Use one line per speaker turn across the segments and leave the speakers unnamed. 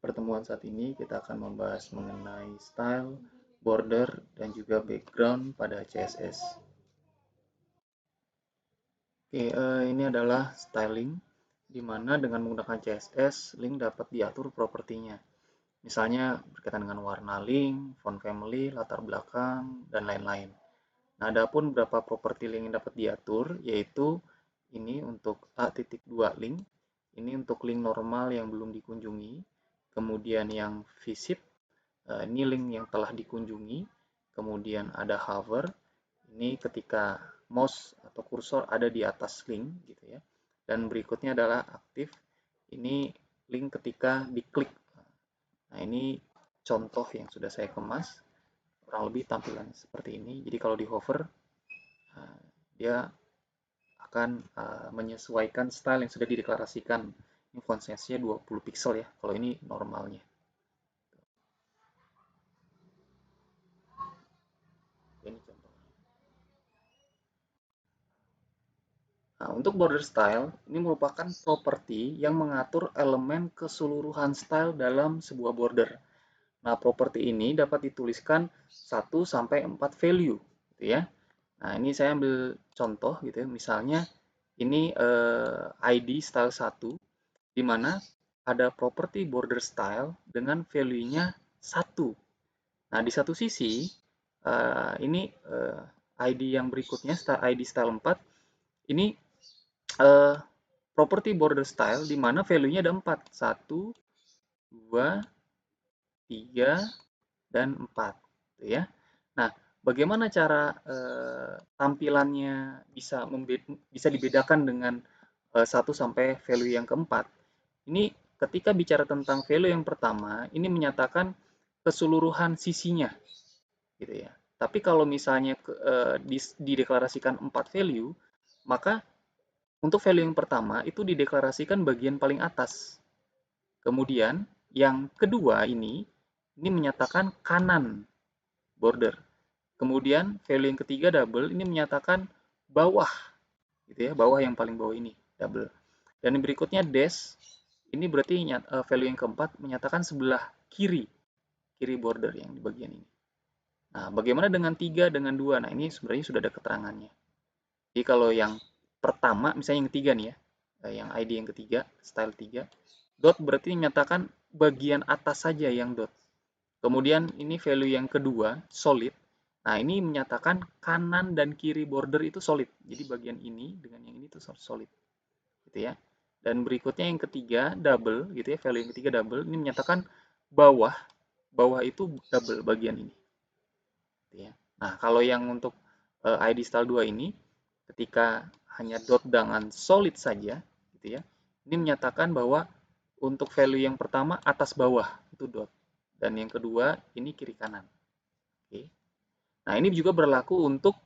pertemuan saat ini kita akan membahas mengenai style, border, dan juga background pada CSS. Oke, ini adalah styling, di mana dengan menggunakan CSS, link dapat diatur propertinya. Misalnya berkaitan dengan warna link, font family, latar belakang, dan lain-lain. Nah, ada pun beberapa properti link yang dapat diatur, yaitu ini untuk A.2 link, ini untuk link normal yang belum dikunjungi, kemudian yang visit, ini link yang telah dikunjungi, kemudian ada hover, ini ketika mouse atau kursor ada di atas link gitu ya. Dan berikutnya adalah aktif, ini link ketika diklik. Nah, ini contoh yang sudah saya kemas, kurang lebih tampilan seperti ini. Jadi kalau di hover, dia akan menyesuaikan style yang sudah dideklarasikan. Ini font size-nya 20 pixel ya, kalau ini normalnya. Ini contohnya. Nah, untuk border style, ini merupakan properti yang mengatur elemen keseluruhan style dalam sebuah border. Nah, properti ini dapat dituliskan 1 sampai 4 value, gitu ya. Nah, ini saya ambil contoh gitu ya. Misalnya ini ID style 1, di mana ada properti border style dengan value-nya 1. Nah, di satu sisi, ini ID yang berikutnya, ID style 4, ini uh, properti border style di mana value-nya ada 4. 1, 2, 3, dan 4. Gitu ya. Nah, bagaimana cara tampilannya bisa dibedakan dengan 1 sampai value yang keempat? Ini ketika bicara tentang value yang pertama, ini menyatakan keseluruhan sisinya. Gitu ya. Tapi kalau misalnya dideklarasikan 4 value, maka untuk value yang pertama itu dideklarasikan bagian paling atas. Kemudian yang kedua ini menyatakan kanan border. Kemudian value yang ketiga double ini menyatakan bawah, gitu ya, bawah yang paling bawah ini double. Dan yang berikutnya dash ini berarti value yang keempat menyatakan sebelah kiri border yang di bagian ini. Nah, bagaimana dengan 3 dengan 2? Nah, ini sebenarnya sudah ada keterangannya. Jadi kalau yang pertama, misalnya yang ketiga nih ya, yang ID yang ketiga, style 3, dot berarti menyatakan bagian atas saja yang dot. Kemudian ini value yang kedua, solid. Nah, ini menyatakan kanan dan kiri border itu solid. Jadi bagian ini dengan yang ini itu solid. Gitu ya. Dan berikutnya yang ketiga, double gitu ya, value yang ketiga double, ini menyatakan bawah itu double bagian ini. Gitu ya. Nah, kalau yang untuk ID style 2 ini, ketika hanya dot dengan solid saja, gitu ya, ini menyatakan bahwa untuk value yang pertama atas bawah itu dot, dan yang kedua ini kiri kanan. Oke. Nah, ini juga berlaku untuk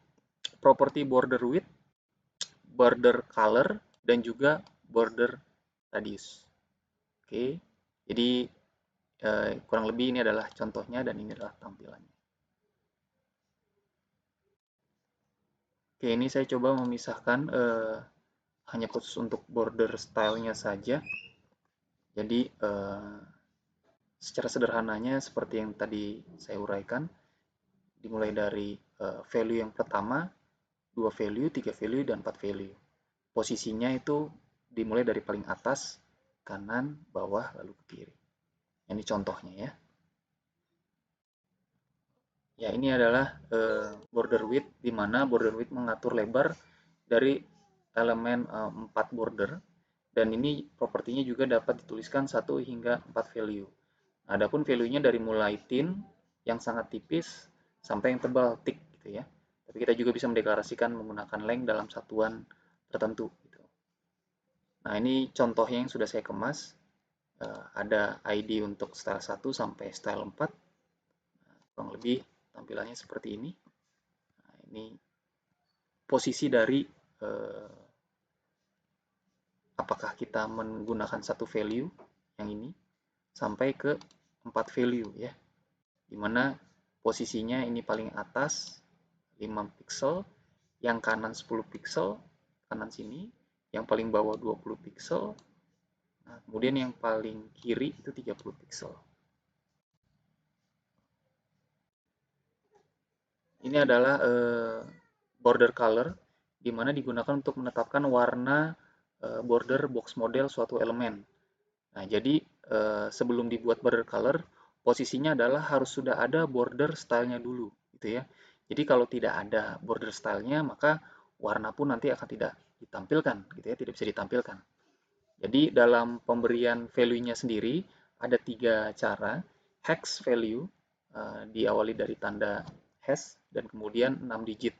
properti border width, border color, dan juga border radius. Oke, jadi kurang lebih ini adalah contohnya dan ini adalah tampilannya. Oke, ini saya coba memisahkan hanya khusus untuk border stylenya saja. Jadi secara sederhananya seperti yang tadi saya uraikan, dimulai dari value yang pertama, 2 value, 3 value, dan 4 value. Posisinya itu dimulai dari paling atas, kanan, bawah, lalu ke kiri. Ini contohnya ya. Ya, ini adalah border width, di mana border width mengatur lebar dari elemen 4 border, dan ini propertinya juga dapat dituliskan 1 hingga 4 value. Adapun value-nya dari mulai thin yang sangat tipis sampai yang tebal thick gitu ya. Tapi kita juga bisa mendeklarasikan menggunakan length dalam satuan tertentu gitu. Nah, ini contohnya yang sudah saya kemas. Ada ID untuk style 1 sampai style 4. Kurang lebih tampilannya seperti ini. Nah, ini posisi dari apakah kita menggunakan satu value yang ini sampai ke 4 value ya. Dimana posisinya ini paling atas 5 pixel, yang kanan 10 pixel, kanan sini, yang paling bawah 20 pixel, Nah, kemudian yang paling kiri itu 30 pixel. Ini adalah border color, di mana digunakan untuk menetapkan warna border box model suatu elemen. Nah, jadi sebelum dibuat border color, posisinya adalah harus sudah ada border stylenya dulu, gitu ya. Jadi kalau tidak ada border stylenya, maka warna pun nanti akan tidak ditampilkan, gitu ya, tidak bisa ditampilkan. Jadi dalam pemberian value-nya sendiri ada 3 cara. Hex value diawali dari tanda hash dan kemudian 6 digit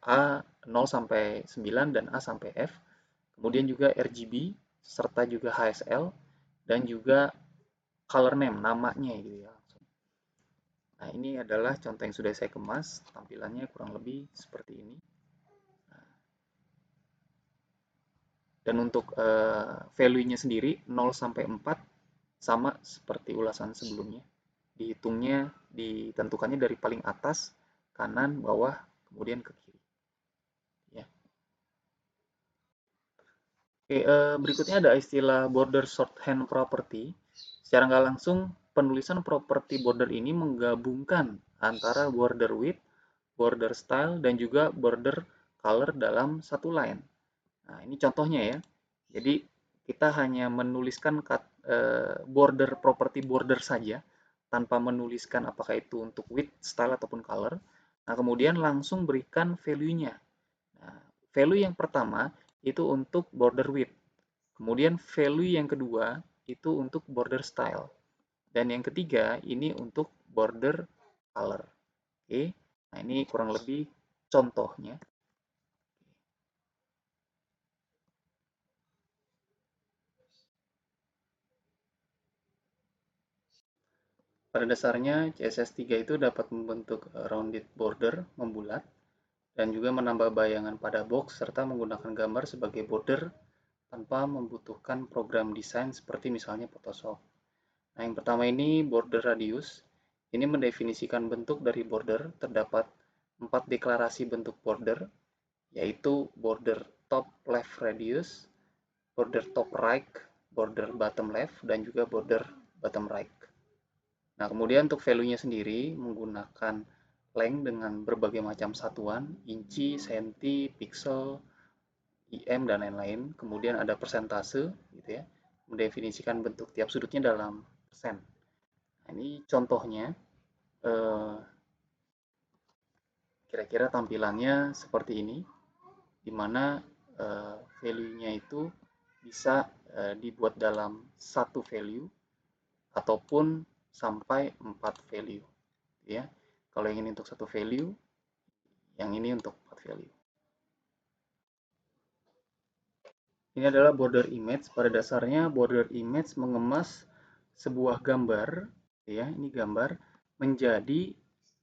A 0 sampai 9 dan A sampai F. Kemudian juga RGB serta juga HSL dan juga color name namanya gitu ya. Nah, ini adalah contoh yang sudah saya kemas, tampilannya kurang lebih seperti ini. Dan untuk value-nya sendiri 0 sampai 4 sama seperti ulasan sebelumnya. Dihitungnya, ditentukannya dari paling atas, kanan, bawah, kemudian ke kiri. Ya. Oke, berikutnya ada istilah border shorthand property. Secara nggak langsung, penulisan properti border ini menggabungkan antara border width, border style, dan juga border color dalam satu line. Nah, ini contohnya ya. Jadi, kita hanya menuliskan border property border saja, tanpa menuliskan apakah itu untuk width, style, ataupun color. Nah, kemudian langsung berikan value-nya. Nah, value yang pertama itu untuk border width. Kemudian value yang kedua itu untuk border style. Dan yang ketiga ini untuk border color. Oke. Nah, ini kurang lebih contohnya. Pada dasarnya CSS3 itu dapat membentuk rounded border membulat dan juga menambah bayangan pada box serta menggunakan gambar sebagai border tanpa membutuhkan program desain seperti misalnya Photoshop. Nah, yang pertama ini border radius. Ini mendefinisikan bentuk dari border. Terdapat 4 deklarasi bentuk border, yaitu border top left radius, border top right, border bottom left, dan juga border bottom right. Nah, kemudian untuk value-nya sendiri menggunakan length dengan berbagai macam satuan, inci, senti, pixel, IM, dan lain-lain. Kemudian ada persentase, gitu ya, mendefinisikan bentuk tiap sudutnya dalam persen. Nah, ini contohnya, kira-kira tampilannya seperti ini, di mana value-nya itu bisa dibuat dalam satu value ataupun sampai 4 value. Ya, kalau yang ini untuk satu value, yang ini untuk 4 value. Ini adalah border image. Pada dasarnya border image mengemas sebuah gambar, ya, ini gambar menjadi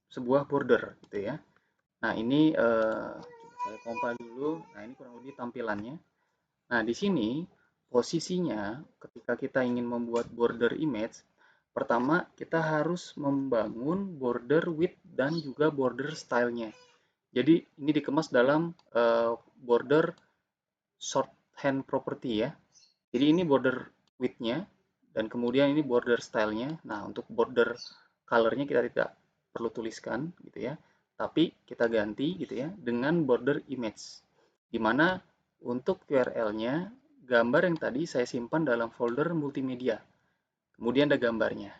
sebuah border, gitu ya. Nah, ini coba saya compile dulu. Nah, ini kurang lebih tampilannya. Nah, di sini posisinya ketika kita ingin membuat border image, pertama kita harus membangun border width dan juga border style-nya. Jadi ini dikemas dalam border shorthand property ya. Jadi ini border width-nya dan kemudian ini border style-nya. Nah, untuk border color-nya kita tidak perlu tuliskan gitu ya. Tapi kita ganti gitu ya dengan border image. Di mana untuk URL-nya gambar yang tadi saya simpan dalam folder multimedia. Kemudian ada gambarnya.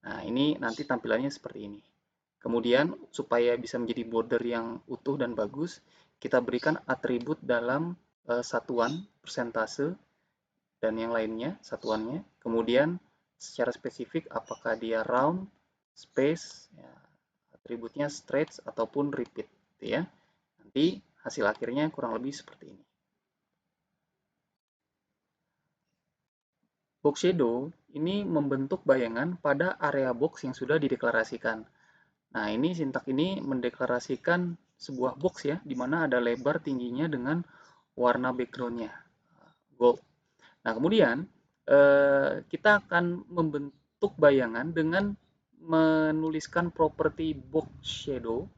Nah, ini nanti tampilannya seperti ini. Kemudian, supaya bisa menjadi border yang utuh dan bagus, kita berikan atribut dalam satuan, persentase, dan yang lainnya, satuannya. Kemudian, secara spesifik, apakah dia round, space, ya, atributnya stretch, ataupun repeat. Gitu ya. Nanti hasil akhirnya kurang lebih seperti ini. Box shadow ini membentuk bayangan pada area box yang sudah dideklarasikan. Nah, ini sintak ini mendeklarasikan sebuah box ya, di mana ada lebar tingginya dengan warna background-nya, gold. Nah, kemudian kita akan membentuk bayangan dengan menuliskan properti box shadow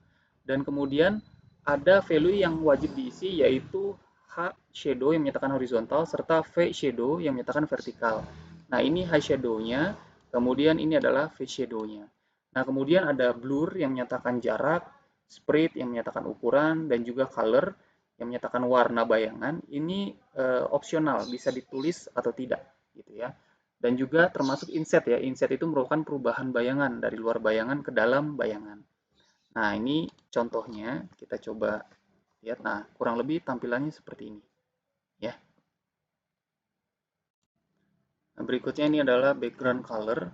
dan kemudian ada value yang wajib diisi yaitu H shadow yang menyatakan horizontal, serta V shadow yang menyatakan vertikal. Nah, ini high shadow-nya, kemudian ini adalah V shadow-nya. Nah, kemudian ada blur yang menyatakan jarak, spread yang menyatakan ukuran, dan juga color yang menyatakan warna bayangan. Ini opsional, bisa ditulis atau tidak, gitu ya. Dan juga termasuk inset ya. Inset itu merupakan perubahan bayangan dari luar bayangan ke dalam bayangan. Nah, ini contohnya kita coba lihat. Nah, kurang lebih tampilannya seperti ini, ya. Nah, berikutnya ini adalah background color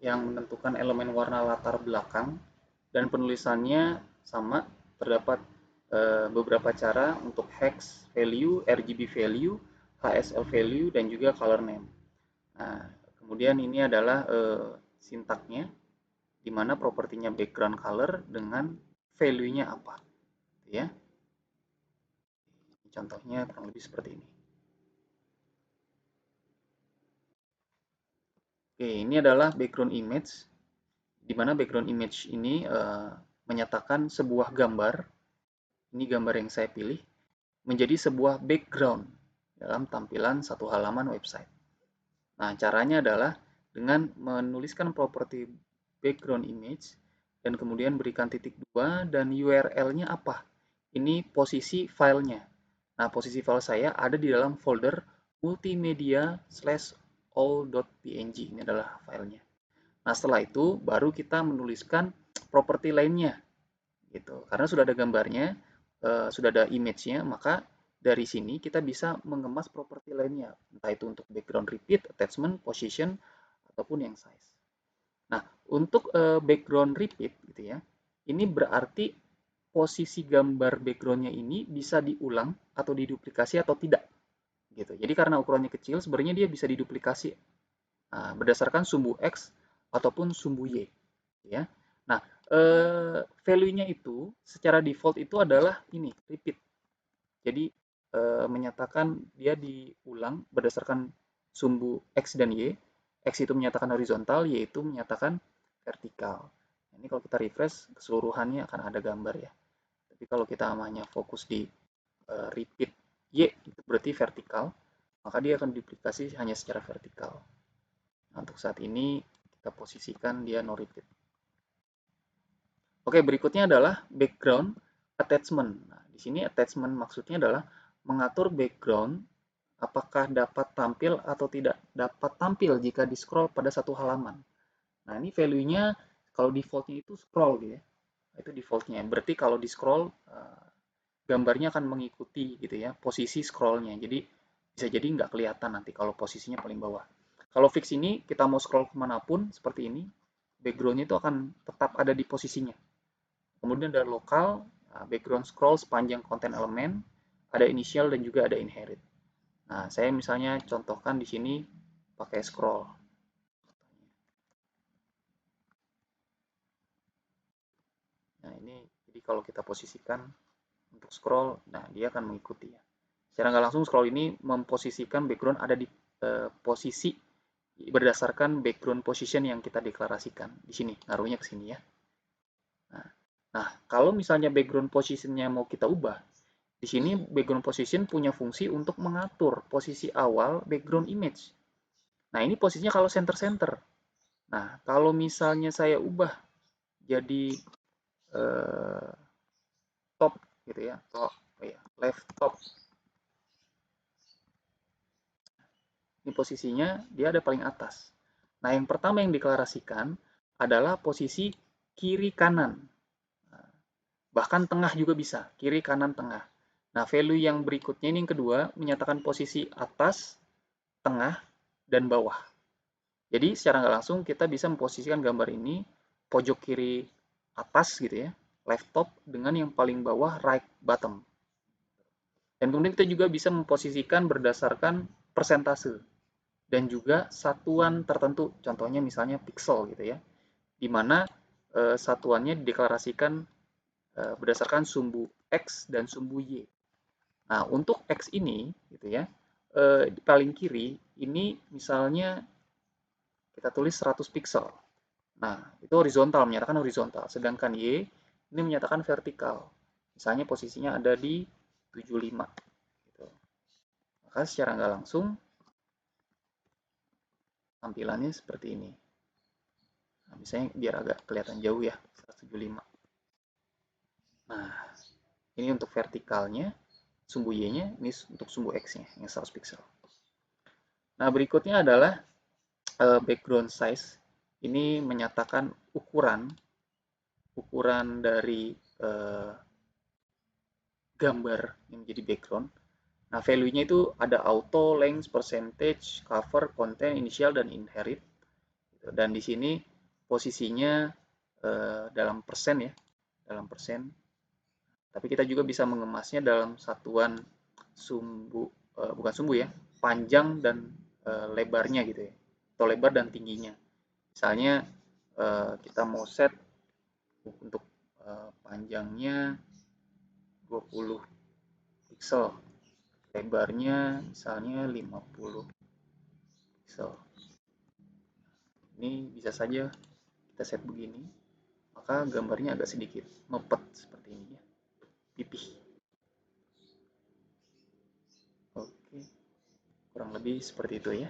yang menentukan elemen warna latar belakang dan penulisannya sama. Terdapat beberapa cara untuk hex value, RGB value, HSL value, dan juga color name. Nah, kemudian ini adalah sintaknya, di mana propertinya background color dengan value-nya apa, ya. Contohnya kurang lebih seperti ini. Oke, ini adalah background image, di mana background image ini menyatakan sebuah gambar, ini gambar yang saya pilih, menjadi sebuah background dalam tampilan satu halaman website. Nah, caranya adalah dengan menuliskan properti background image, dan kemudian berikan titik 2 dan URL-nya apa. Ini posisi filenya. Nah, posisi file saya ada di dalam folder multimedia/all.png. Ini adalah filenya. Nah, setelah itu baru kita menuliskan properti lainnya, gitu. Karena sudah ada gambarnya, sudah ada image-nya, maka dari sini kita bisa mengemas properti lainnya, entah itu untuk background repeat, attachment, position, ataupun yang size. Nah, untuk background repeat, gitu ya, ini berarti posisi gambar background-nya ini bisa diulang atau diduplikasi atau tidak, gitu. Jadi karena ukurannya kecil, sebenarnya dia bisa diduplikasi berdasarkan sumbu X ataupun sumbu Y, ya. Nah, value-nya itu secara default itu adalah ini, repeat. Jadi menyatakan dia diulang berdasarkan sumbu X dan Y. X itu menyatakan horizontal, Y itu menyatakan vertikal. Ini kalau kita refresh, keseluruhannya akan ada gambar ya. Tapi kalau kita hanya fokus di repeat Y, itu berarti vertikal, maka dia akan duplikasi hanya secara vertikal. Nah, untuk saat ini kita posisikan dia no repeat. Oke, berikutnya adalah background attachment. Nah, di sini attachment maksudnya adalah mengatur background apakah dapat tampil atau tidak dapat tampil jika di-scroll pada satu halaman. Nah, ini value-nya kalau default-nya itu scroll gitu ya. Itu default-nya. Berarti kalau di-scroll gambarnya akan mengikuti gitu ya posisi scroll-nya. Jadi bisa jadi nggak kelihatan nanti kalau posisinya paling bawah. Kalau fix ini kita mau scroll kemanapun seperti ini, background-nya itu akan tetap ada di posisinya. Kemudian ada lokal, background scroll sepanjang konten elemen, ada initial dan juga ada inherit. Nah, saya misalnya contohkan di sini pakai scroll. Nah, ini jadi kalau kita posisikan untuk scroll, nah dia akan mengikuti ya. Secara nggak langsung scroll ini memposisikan background ada di posisi berdasarkan background position yang kita deklarasikan. Di sini, naruhnya ke sini ya. Nah, kalau misalnya background positionnya mau kita ubah, di sini background position punya fungsi untuk mengatur posisi awal background image. Nah, ini posisinya kalau center-center. Nah, kalau misalnya saya ubah jadi top gitu ya, top, ya, left top. Ini posisinya dia ada paling atas. Nah, yang pertama yang deklarasikan adalah posisi kiri kanan. Bahkan tengah juga bisa, kiri kanan tengah. Nah, value yang berikutnya ini yang kedua menyatakan posisi atas, tengah, dan bawah. Jadi secara nggak langsung kita bisa memposisikan gambar ini pojok kiri atas gitu ya, left top, dengan yang paling bawah right bottom. Dan kemudian kita juga bisa memposisikan berdasarkan persentase dan juga satuan tertentu, contohnya misalnya pixel gitu ya, di mana satuannya dideklarasikan berdasarkan sumbu X dan sumbu Y. Nah, untuk X ini gitu ya, di paling kiri ini misalnya kita tulis 100 pixel. Nah, itu horizontal, menyatakan horizontal. Sedangkan Y ini menyatakan vertikal. Misalnya posisinya ada di 75. Gitu. Maka secara nggak langsung tampilannya seperti ini. Nah, misalnya biar agak kelihatan jauh ya, 175. Nah, ini untuk vertikalnya, sumbu Y-nya, ini untuk sumbu X-nya, yang 100 pixel. Nah, berikutnya adalah background size. Ini menyatakan ukuran dari gambar yang menjadi background. Nah, value-nya itu ada auto, length, percentage, cover, content, initial, dan inherit. Dan di sini posisinya dalam persen ya, dalam persen. Tapi kita juga bisa mengemasnya dalam satuan sumbu, bukan sumbu ya, panjang dan lebarnya gitu ya, atau lebar dan tingginya. Misalnya kita mau set untuk panjangnya 20 pixel, lebarnya misalnya 50 pixel. Ini bisa saja kita set begini, maka gambarnya agak sedikit mepet seperti ini ya, pipih. Oke, kurang lebih seperti itu ya.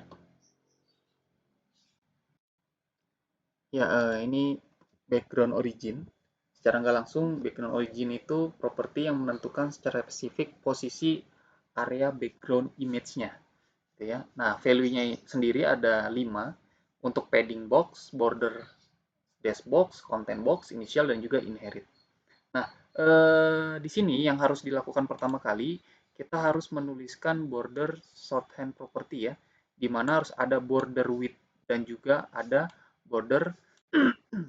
Ya, ini background origin. Secara nggak langsung, background origin itu properti yang menentukan secara spesifik posisi area background image-nya. Gitu ya. Nah, value-nya sendiri ada 5 untuk padding box, border dash box, content box, initial, dan juga inherit. Nah, di sini yang harus dilakukan pertama kali, kita harus menuliskan border shorthand property ya, di mana harus ada border width dan juga ada border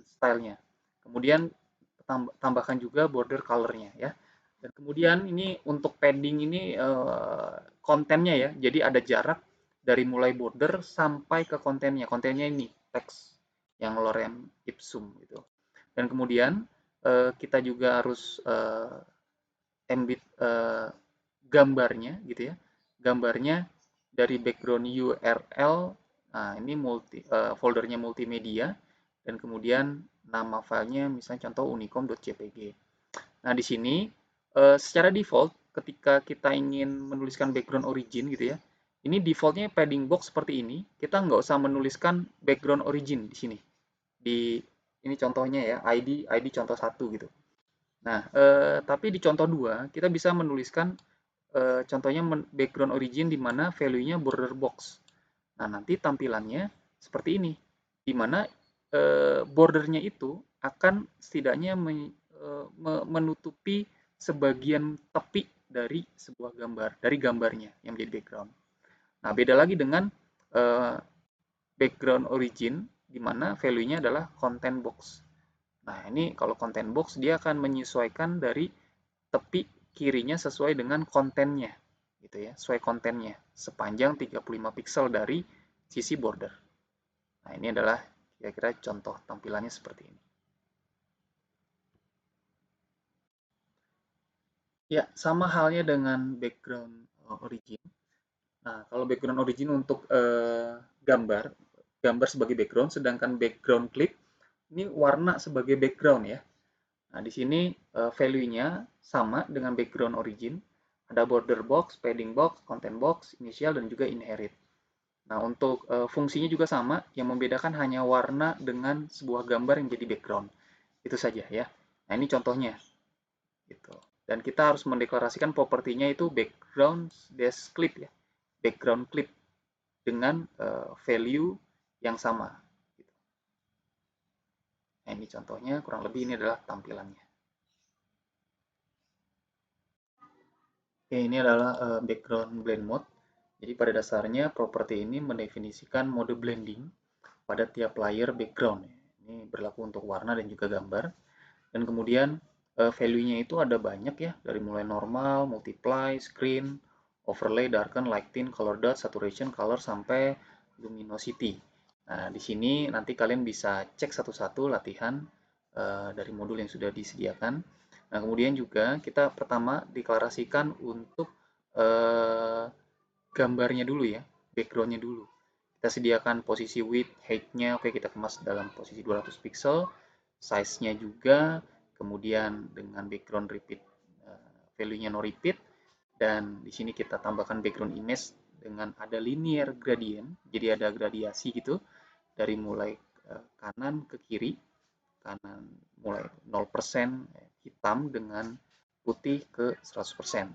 stylenya. Kemudian tambahkan juga border colornya ya. Dan kemudian ini untuk padding ini kontennya ya. Jadi ada jarak dari mulai border sampai ke kontennya. Kontennya ini teks yang lorem ipsum gitu. Dan kemudian kita juga harus embed gambarnya gitu ya. Gambarnya dari background URL. Nah, ini foldernya multimedia dan kemudian nama filenya misalnya contoh unicom.jpg. Nah, di sini secara default ketika kita ingin menuliskan background origin gitu ya, ini defaultnya padding box seperti ini. Kita nggak usah menuliskan background origin di sini. Di ini contohnya ya, ID contoh 1 gitu. Nah, tapi di contoh 2 kita bisa menuliskan contohnya background origin di mana value-nya border box. Nah, nanti tampilannya seperti ini, di mana bordernya itu akan setidaknya menutupi sebagian tepi dari sebuah gambar, dari gambarnya yang menjadi background. Nah, beda lagi dengan background origin, di mana value-nya adalah content box. Nah, ini kalau content box, dia akan menyesuaikan dari tepi kirinya sesuai dengan kontennya, gitu ya, sesuai kontennya, sepanjang 35 pixel dari sisi border. Nah, ini adalah kira-kira contoh tampilannya seperti ini. Ya, sama halnya dengan background origin. Nah, kalau background origin untuk gambar, gambar sebagai background, sedangkan background clip ini warna sebagai background ya. Nah, di sini value-nya sama dengan background origin. Ada border box, padding box, content box, initial, dan juga inherit. Nah, untuk fungsinya juga sama, yang membedakan hanya warna dengan sebuah gambar yang jadi background. Itu saja ya. Nah, ini contohnya. Gitu. Dan kita harus mendeklarasikan propertinya itu background dash clip ya. Background clip dengan value yang sama. Gitu. Nah, ini contohnya, kurang lebih ini adalah tampilannya. Oke, ini adalah background blend mode. Jadi pada dasarnya properti ini mendefinisikan mode blending pada tiap layer background. Ini berlaku untuk warna dan juga gambar. Dan kemudian value-nya itu ada banyak ya, dari mulai normal, multiply, screen, overlay, darken, lighten, color dot, saturation, color, sampai luminosity. Nah, di sini nanti kalian bisa cek satu-satu latihan dari modul yang sudah disediakan. Nah, kemudian juga kita pertama deklarasikan untuk gambarnya dulu ya, backgroundnya dulu. Kita sediakan posisi width, height-nya, oke kita kemas dalam posisi 200 pixel, size-nya juga, kemudian dengan background repeat, value-nya no repeat, dan di sini kita tambahkan background image dengan ada linear gradient, jadi ada gradiasi gitu dari mulai kanan ke kiri, kanan mulai 0% hitam dengan putih ke 100%.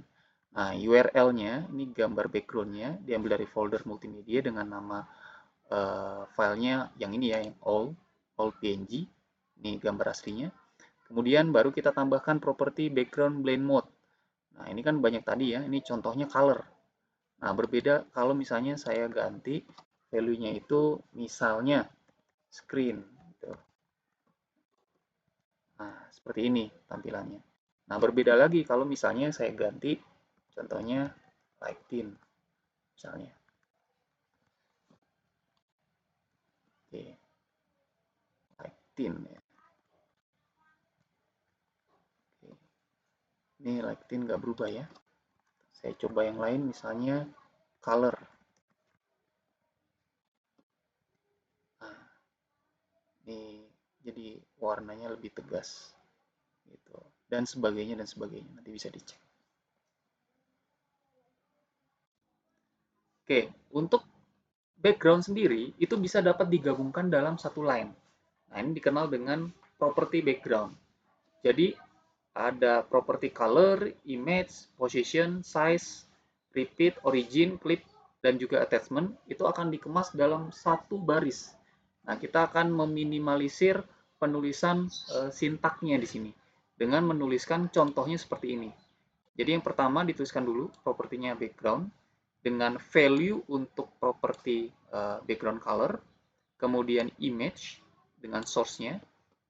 Nah, URL-nya, ini gambar background-nya diambil dari folder multimedia dengan nama filenya yang ini ya, yang all PNG. Ini gambar aslinya. Kemudian baru kita tambahkan properti background blend mode. Nah, ini kan banyak tadi ya, ini contohnya color. Nah, berbeda kalau misalnya saya ganti value-nya itu misalnya screen. Gitu. Nah, seperti ini tampilannya. Nah, berbeda lagi kalau misalnya saya ganti contohnya lighting misalnya. Oke, lighting ya. Oke. Ini lighting nggak berubah ya. Saya coba yang lain misalnya color. Nah, ini jadi warnanya lebih tegas gitu. Dan sebagainya dan sebagainya. Nanti bisa dicek. Oke, untuk background sendiri itu bisa dapat digabungkan dalam satu line. Nah, ini dikenal dengan property background. Jadi, ada property color, image, position, size, repeat, origin, clip, dan juga attachment. Itu akan dikemas dalam satu baris. Nah, kita akan meminimalisir penulisan sintaknya di sini dengan menuliskan contohnya seperti ini. Jadi yang pertama dituliskan dulu propertinya background dengan value untuk properti background color, kemudian image dengan source-nya,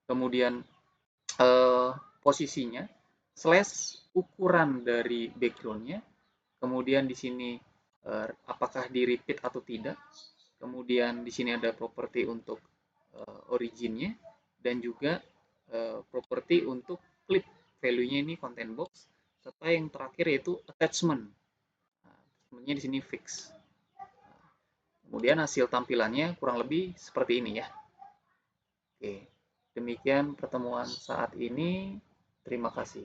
kemudian posisinya, slash ukuran dari background-nya, kemudian di sini apakah di repeat atau tidak, kemudian di sini ada properti untuk origin-nya, dan juga properti untuk clip, value-nya ini content box, serta yang terakhir yaitu attachment. Nah, attachment-nya di sini fix. Kemudian hasil tampilannya kurang lebih seperti ini ya. Oke, demikian pertemuan saat ini. Terima kasih.